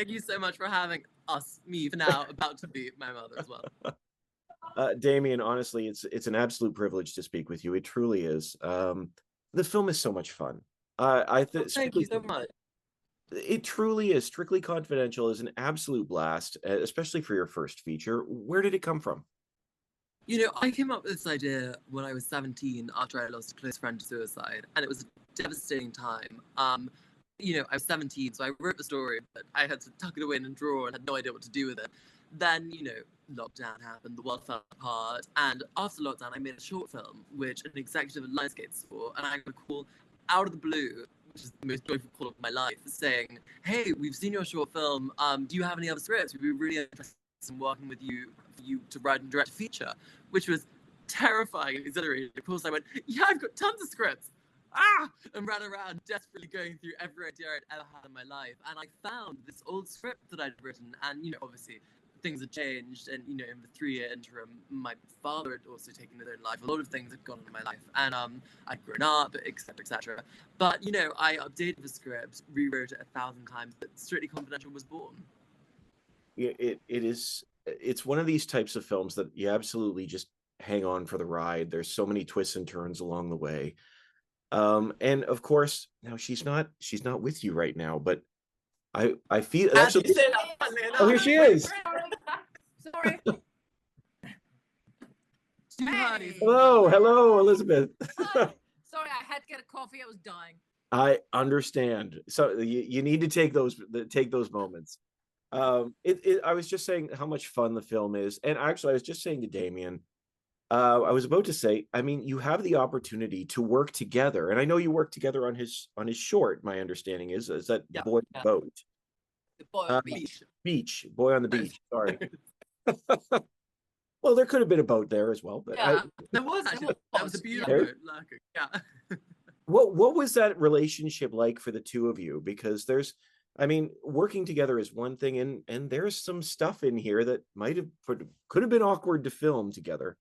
Thank you so much for having me for now, about to be my mother as well. Damian, honestly, it's an absolute privilege to speak with you. It truly is. The film is so much fun. Thank you so much. It truly is. Strictly Confidential is an absolute blast, especially for your first feature. Where did it come from? I came up with this idea when I was 17 after I lost a close friend to suicide, and it was a devastating time. I was 17, so I wrote the story, but I had to tuck it away in a drawer and had no idea what to do with it. Then, lockdown happened, the world fell apart, and after lockdown, I made a short film, which an executive at Lionsgate saw, and I got a call out of the blue, which is the most joyful call of my life, saying, "Hey, we've seen your short film. Do you have any other scripts? We'd be really interested in working with you for you to write and direct a feature," which was terrifying and exhilarating. Of course, I went, "Yeah, I've got tons of scripts." And ran around desperately going through every idea I'd ever had in my life. And I found this old script that I'd written. And, obviously, things had changed. And, in the 3-year interim, my father had also taken his own life. A lot of things had gone on in my life. And I'd grown up, etc., etc. But, I updated the script, rewrote it 1,000 times, but Strictly Confidential was born. It's one of these types of films that you absolutely just hang on for the ride. There's so many twists and turns along the way. And of course, now she's not with you right now, but I feel actually. Oh, here she is. Sorry. Hello, Elizabeth. Sorry, I had to get a coffee. I was dying. I understand. So you need to take those moments. I was just saying how much fun the film is, and actually, I was just saying to Damian. I was about to say, I mean, you have the opportunity to work together, and I know you work together on his short. My understanding is that Boy on the Boat, the Boy on the Beach, Boy on the Beach. Sorry. Well, there could have been a boat there as well, but there was actually. That was a beautiful boat. Yeah. What was that relationship like for the two of you? Because working together is one thing, and there's some stuff in here that could have been awkward to film together.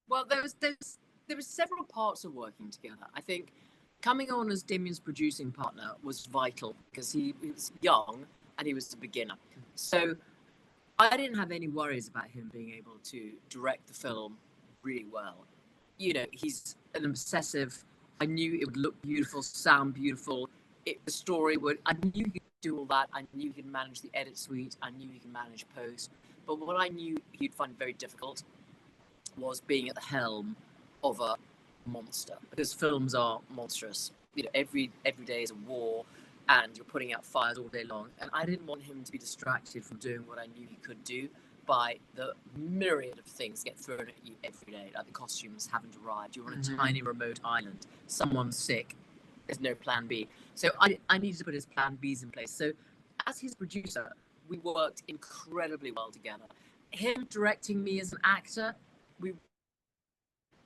Well, there was several parts of working together. I think coming on as Damian's producing partner was vital because he was young and he was a beginner. So I didn't have any worries about him being able to direct the film really well. He's an obsessive. I knew it would look beautiful, sound beautiful. The story would. I knew he could do all that. I knew he could manage the edit suite. I knew he could manage post. But what I knew he'd find very difficult was being at the helm of a monster, because films are monstrous. Every day is a war, and you're putting out fires all day long. And I didn't want him to be distracted from doing what I knew he could do by the myriad of things get thrown at you every day, like the costumes haven't arrived. You're on a tiny remote island. Someone's sick. There's no plan B. So I needed to put his plan Bs in place. So as his producer, we worked incredibly well together. Him directing me as an actor, we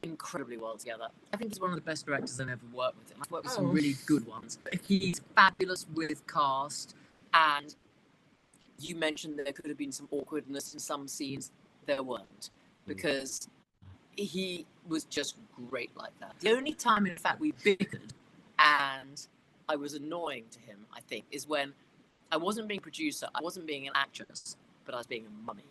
incredibly well together. I think he's one of the best directors I've ever worked with. I've worked with some really good ones. He's fabulous with cast, and you mentioned there could have been some awkwardness in some scenes. There weren't, because he was just great like that. The only time, in fact, we bickered and I was annoying to him, I think, is when I wasn't being producer, I wasn't being an actress, but I was being a mummy.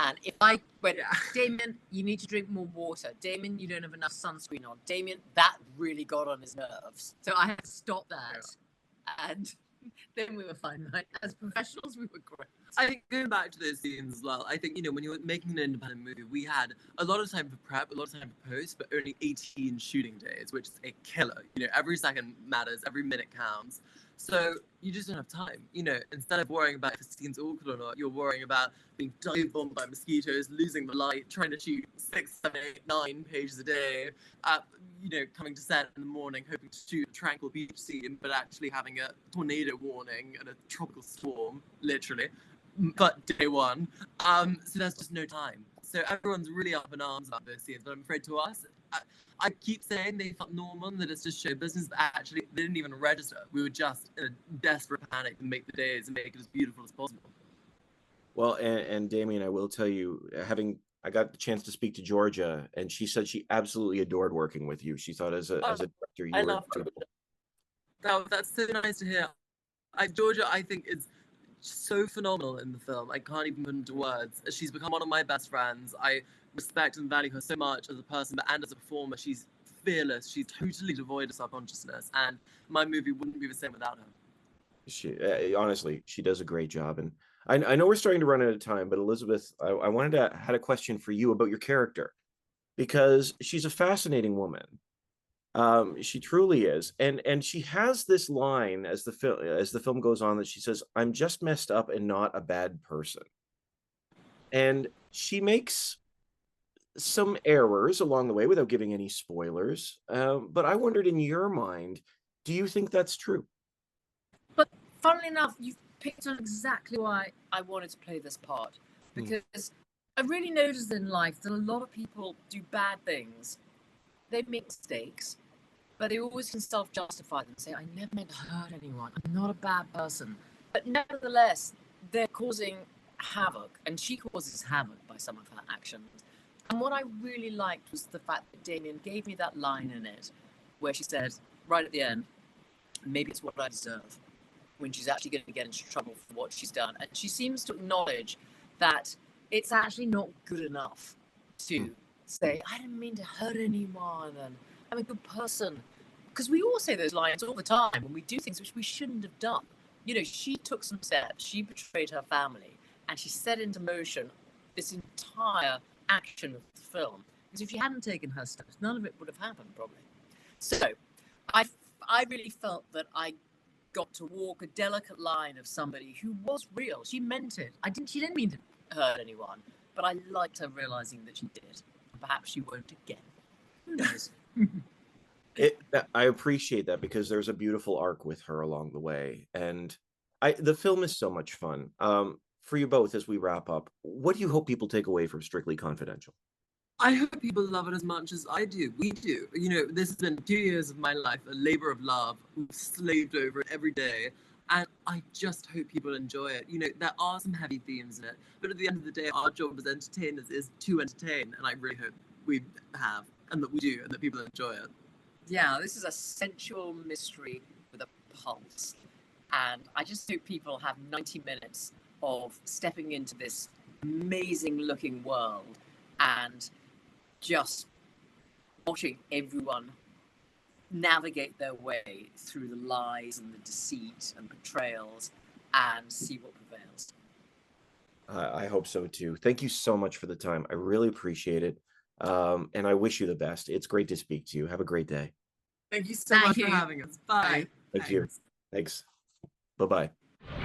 And if I went, Damian, you need to drink more water. Damian, you don't have enough sunscreen on. Damian, that really got on his nerves. So I had to stop that. Yeah. And then we were fine, right? As professionals, we were great. I think going back to those scenes as well, I think, when you're making an independent movie, we had a lot of time for prep, a lot of time for post, but only 18 shooting days, which is a killer. Every second matters, every minute counts. So you just don't have time. Instead of worrying about if the scene's awkward or not, you're worrying about being dive bombed by mosquitoes, losing the light, trying to shoot 6, 7, 8, 9 pages a day, coming to set in the morning, hoping to shoot a tranquil beach scene, but actually having a tornado warning and a tropical storm, literally. But day one. So there's just no time. So everyone's really up in arms about those scenes, but I'm afraid to us, I keep saying they felt normal and that it's just show business, but actually they didn't even register. We were just in a desperate panic to make the days and make it as beautiful as possible. Well, and Damian, I will tell you, I got the chance to speak to Georgia, and she said she absolutely adored working with you. She thought as a director, you were incredible. That's so nice to hear. Georgia, I think, is so phenomenal in the film. I can't even put into words. She's become one of my best friends. I respect and value her so much as a person, and as a performer. She's fearless. She's totally devoid of self-consciousness, and my movie wouldn't be the same without her. She honestly, she does a great job. And I know we're starting to run out of time, but Elizabeth, I wanted to had a question for you about your character, because she's a fascinating woman. She truly is, and she has this line as the film goes on, that she says, "I'm just messed up and not a bad person." And she makes some errors along the way without giving any spoilers. But I wondered, in your mind, do you think that's true? But funnily enough, you've picked on exactly why I wanted to play this part. Because I really noticed in life that a lot of people do bad things. They make mistakes, but they always can self-justify them and say, I never meant to hurt anyone. I'm not a bad person. But nevertheless, they're causing havoc, and she causes havoc by some of her actions. And what I really liked was the fact that Damian gave me that line in it where she said, right at the end, maybe it's what I deserve, when she's actually going to get into trouble for what she's done. And she seems to acknowledge that it's actually not good enough to say, I didn't mean to hurt anyone, and I'm a good person. Because we all say those lines all the time when we do things which we shouldn't have done. You know, she took some steps, she betrayed her family, and she set into motion this entire action of the film. Because if she hadn't taken her steps, none of it would have happened, probably. So I really felt that I got to walk a delicate line of somebody who was real. She meant it. She didn't mean to hurt anyone, but I liked her realizing that she did. Perhaps she won't again. Who knows? I appreciate that, because there's a beautiful arc with her along the way, and the film is so much fun. For you both, as we wrap up, what do you hope people take away from Strictly Confidential? I hope people love it as much as I do. We do. You know, this has been 2 years of my life, a labor of love. We've slaved over it every day. And I just hope people enjoy it. You know, there are some heavy themes in it, but at the end of the day, our job as entertainers is to entertain. And I really hope we have, and that we do, and that people enjoy it. Yeah, this is a sensual mystery with a pulse. And I just hope people have 90 minutes of stepping into this amazing looking world and just watching everyone navigate their way through the lies and the deceit and betrayals and see what prevails. I hope so too. Thank you so much for the time. I really appreciate it. And I wish you the best. It's great to speak to you. Have a great day. Thank you so much for having us. Bye. Thank you. Thanks. Bye-bye. Don't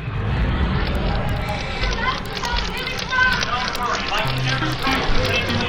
worry, like you never stopped.